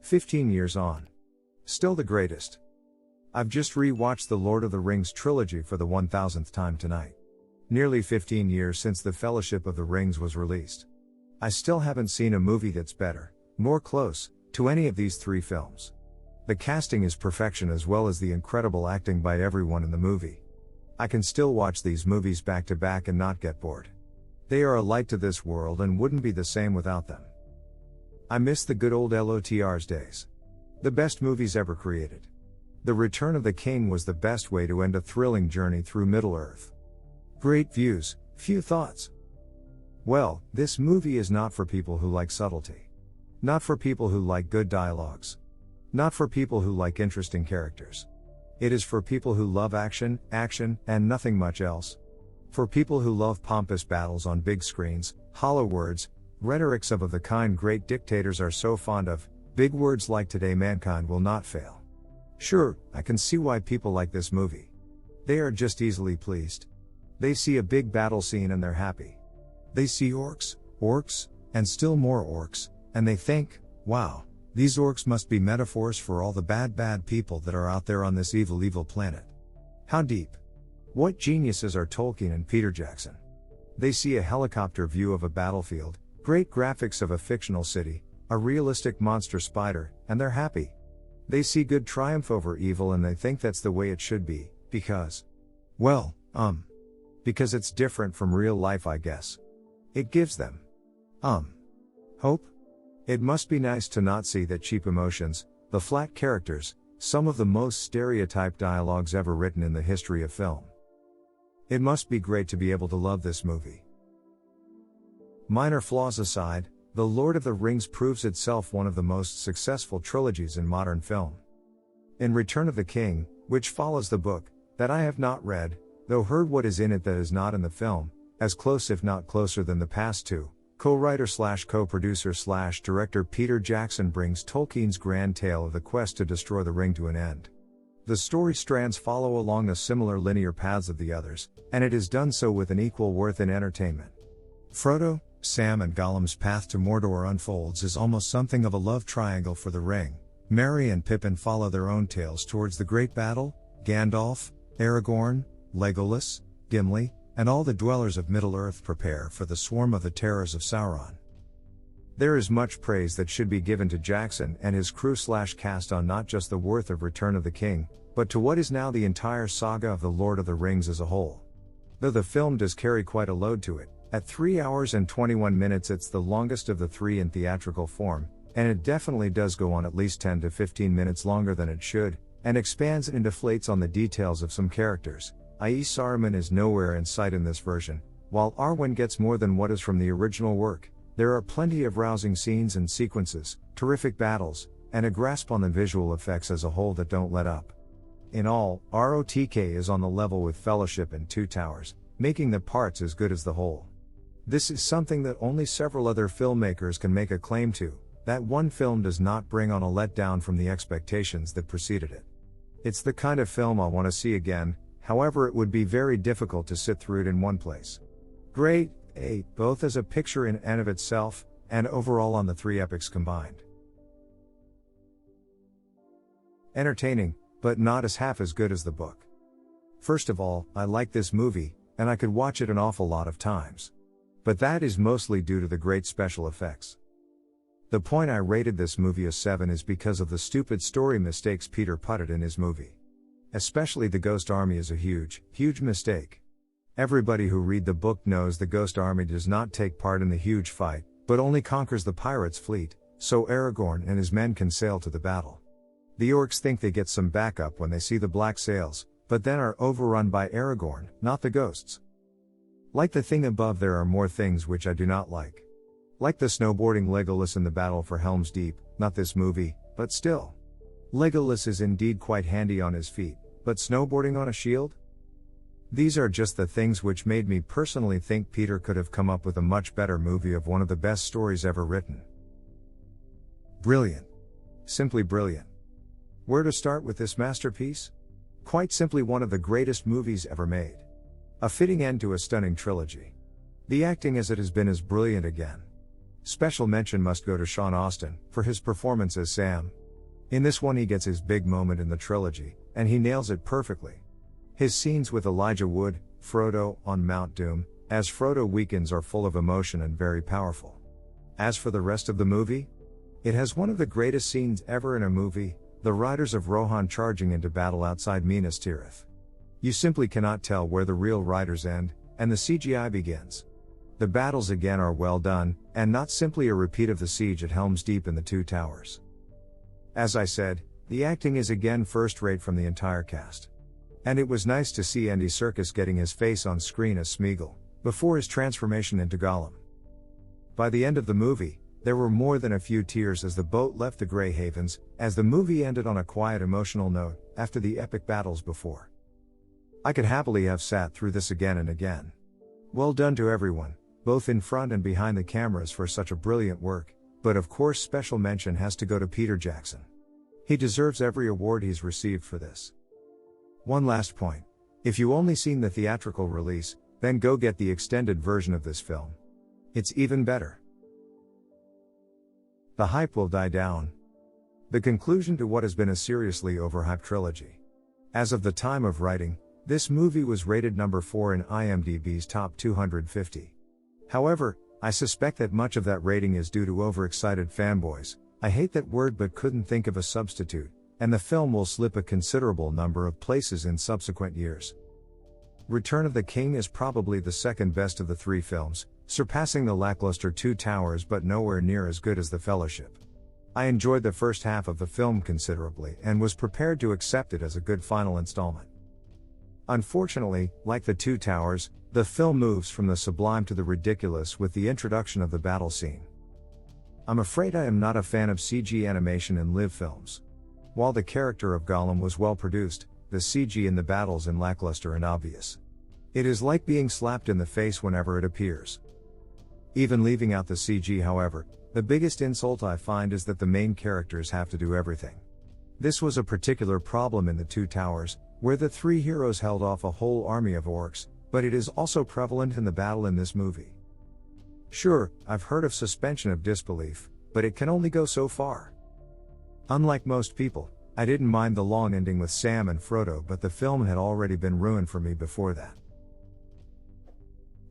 15 years on. Still the greatest. I've just re-watched the Lord of the Rings trilogy for the 1000th time tonight. Nearly 15 years since The Fellowship of the Rings was released. I still haven't seen a movie that's better, more close, to any of these three films. The casting is perfection as well as the incredible acting by everyone in the movie. I can still watch these movies back to back and not get bored. They are a light to this world and wouldn't be the same without them. I miss the good old LOTR's days. The best movies ever created. The Return of the King was the best way to end a thrilling journey through Middle-earth. Great views, few thoughts. Well, this movie is not for people who like subtlety. Not for people who like good dialogues. Not for people who like interesting characters. It is for people who love action, and nothing much else. For people who love pompous battles on big screens, hollow words, rhetorics of the kind great dictators are so fond of, big words like "today mankind will not fail." Sure, I can see why people like this movie. They are just easily pleased. They see a big battle scene and they're happy. They see orcs, and still more orcs, and they think, wow, these orcs must be metaphors for all the bad people that are out there on this evil planet. How deep? What geniuses are Tolkien and Peter Jackson? They see a helicopter view of a battlefield, great graphics of a fictional city, a realistic monster spider, and they're happy. They see good triumph over evil and they think that's the way it should be, because it's different from real life, I guess. It gives them hope. It must be nice to not see that cheap emotions, the flat characters, some of the most stereotyped dialogues ever written in the history of film. It must be great to be able to love this movie. Minor flaws aside, The Lord of the Rings proves itself one of the most successful trilogies in modern film. In Return of the King, which follows the book, that I have not read, though heard what is in it that is not in the film, as close if not closer than the past two, co-writer/co-producer/director Peter Jackson brings Tolkien's grand tale of the quest to destroy the ring to an end. The story strands follow along the similar linear paths of the others, and it is done so with an equal worth in entertainment. Frodo, Sam and Gollum's path to Mordor unfolds as almost something of a love triangle for the ring. Merry and Pippin follow their own tales towards the great battle. Gandalf, Aragorn, Legolas, Gimli, and all the dwellers of Middle-earth prepare for the swarm of the terrors of Sauron. There is much praise that should be given to Jackson and his crew/cast on not just the worth of Return of the King, but to what is now the entire saga of The Lord of the Rings as a whole. Though the film does carry quite a load to it, at 3 hours and 21 minutes it's the longest of the three in theatrical form, and it definitely does go on at least 10 to 15 minutes longer than it should, and expands and deflates on the details of some characters, i.e. Saruman is nowhere in sight in this version, while Arwen gets more than what is from the original work. There are plenty of rousing scenes and sequences, terrific battles, and a grasp on the visual effects as a whole that don't let up. In all, ROTK is on the level with Fellowship and Two Towers, making the parts as good as the whole. This is something that only several other filmmakers can make a claim to, that one film does not bring on a letdown from the expectations that preceded it. It's the kind of film I want to see again, however it would be very difficult to sit through it in one place. Great, both as a picture in and of itself, and overall on the three epics combined. Entertaining, but not as half as good as the book. First of all, I like this movie, and I could watch it an awful lot of times. But that is mostly due to the great special effects. The point I rated this movie a 7 is because of the stupid story mistakes Peter putted in his movie. Especially the Ghost Army is a huge mistake. Everybody who read the book knows the Ghost Army does not take part in the huge fight, but only conquers the pirates' fleet, so Aragorn and his men can sail to the battle. The orcs think they get some backup when they see the black sails, but then are overrun by Aragorn, not the ghosts. Like the thing above, there are more things which I do not like. Like the snowboarding Legolas in the battle for Helm's Deep, not this movie, but still. Legolas is indeed quite handy on his feet, but snowboarding on a shield? These are just the things which made me personally think Peter could have come up with a much better movie of one of the best stories ever written. Brilliant. Simply brilliant. Where to start with this masterpiece? Quite simply one of the greatest movies ever made. A fitting end to a stunning trilogy. The acting as it has been is brilliant again. Special mention must go to Sean Astin, for his performance as Sam. In this one he gets his big moment in the trilogy, and he nails it perfectly. His scenes with Elijah Wood, Frodo, on Mount Doom, as Frodo weakens are full of emotion and very powerful. As for the rest of the movie, it has one of the greatest scenes ever in a movie, the riders of Rohan charging into battle outside Minas Tirith. You simply cannot tell where the real riders end, and the CGI begins. The battles again are well done, and not simply a repeat of the siege at Helm's Deep in the Two Towers. As I said, the acting is again first rate from the entire cast. And it was nice to see Andy Serkis getting his face on screen as Smeagol, before his transformation into Gollum. By the end of the movie, there were more than a few tears as the boat left the Grey Havens, as the movie ended on a quiet emotional note, after the epic battles before. I could happily have sat through this again and again. Well done to everyone, both in front and behind the cameras for such a brilliant work, but of course special mention has to go to Peter Jackson. He deserves every award he's received for this. One last point. If you only seen the theatrical release, then go get the extended version of this film. It's even better. The hype will die down. The conclusion to what has been a seriously overhyped trilogy. As of the time of writing, this movie was rated number 4 in IMDb's top 250. However, I suspect that much of that rating is due to overexcited fanboys. I hate that word but couldn't think of a substitute, and the film will slip a considerable number of places in subsequent years. Return of the King is probably the second best of the three films, surpassing the lackluster Two Towers but nowhere near as good as The Fellowship. I enjoyed the first half of the film considerably and was prepared to accept it as a good final installment. Unfortunately, like The Two Towers, the film moves from the sublime to the ridiculous with the introduction of the battle scene. I'm afraid I am not a fan of CG animation in live films. While the character of Gollum was well produced, the CG in the battles is lackluster and obvious. It is like being slapped in the face whenever it appears. Even leaving out the CG, however, the biggest insult I find is that the main characters have to do everything. This was a particular problem in The Two Towers, where the three heroes held off a whole army of orcs, but it is also prevalent in the battle in this movie. Sure, I've heard of suspension of disbelief, but it can only go so far. Unlike most people, I didn't mind the long ending with Sam and Frodo, but the film had already been ruined for me before that.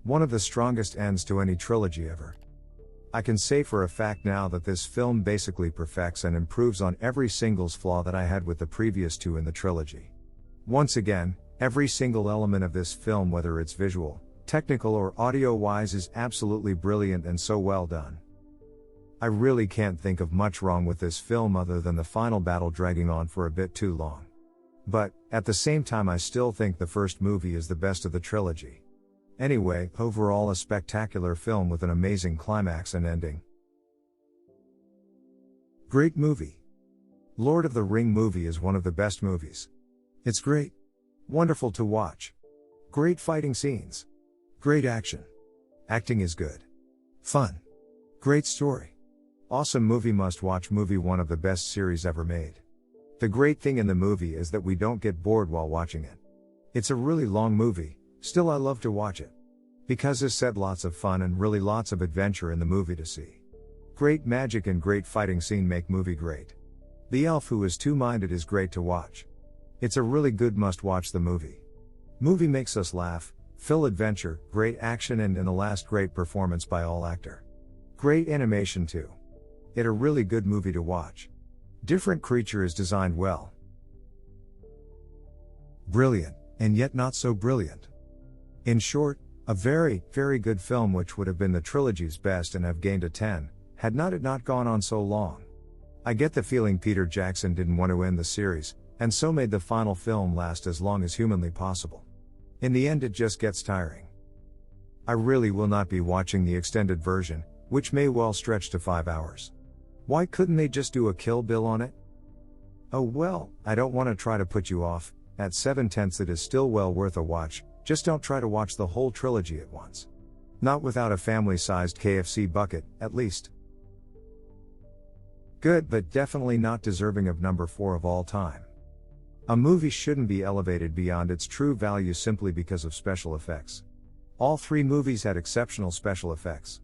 One of the strongest ends to any trilogy ever. I can say for a fact now that this film basically perfects and improves on every single flaw that I had with the previous two in the trilogy. Once again, every single element of this film, whether it's visual, technical or audio-wise, is absolutely brilliant and so well done. I really can't think of much wrong with this film other than the final battle dragging on for a bit too long. But, at the same time, I still think the first movie is the best of the trilogy. Anyway, overall a spectacular film with an amazing climax and ending. Great movie. Lord of the Ring movie is one of the best movies. It's great. Wonderful to watch. Great fighting scenes. Great action. Acting is good. Fun. Great story. Awesome movie, must-watch movie, one of the best series ever made. The great thing in the movie is that we don't get bored while watching it. It's a really long movie, still I love to watch it. Because as said, lots of fun and really lots of adventure in the movie to see. Great magic and great fighting scene make movie great. The elf who is two-minded is great to watch. It's a really good must-watch the movie. Movie makes us laugh, full adventure, great action, and in the last great performance by all actor. Great animation too. It a really good movie to watch. Different creature is designed well. Brilliant, and yet not so brilliant. In short, a very, very good film which would have been the trilogy's best and have gained a 10, had not it not gone on so long. I get the feeling Peter Jackson didn't want to end the series, and so made the final film last as long as humanly possible. In the end it just gets tiring. I really will not be watching the extended version, which may well stretch to 5 hours. Why couldn't they just do a Kill Bill on it? Oh well, I don't want to try to put you off, at 7/10 it is still well worth a watch, just don't try to watch the whole trilogy at once. Not without a family-sized KFC bucket, at least. Good, but definitely not deserving of number 4 of all time. A movie shouldn't be elevated beyond its true value simply because of special effects. All three movies had exceptional special effects.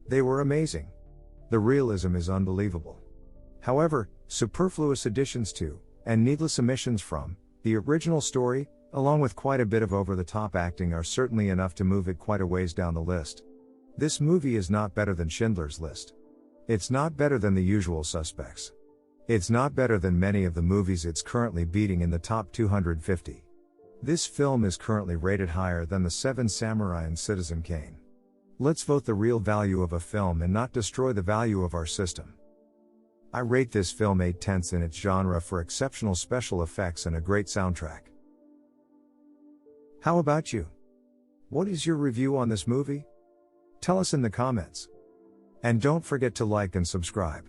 They were amazing. The realism is unbelievable. However, superfluous additions to, and needless omissions from, the original story, along with quite a bit of over-the-top acting, are certainly enough to move it quite a ways down the list. This movie is not better than Schindler's List. It's not better than The Usual Suspects. It's not better than many of the movies it's currently beating in the top 250. This film is currently rated higher than The Seven Samurai and Citizen Kane. Let's vote the real value of a film and not destroy the value of our system. I rate this film 8/10 in its genre for exceptional special effects and a great soundtrack. How about you? What is your review on this movie? Tell us in the comments. And don't forget to like and subscribe.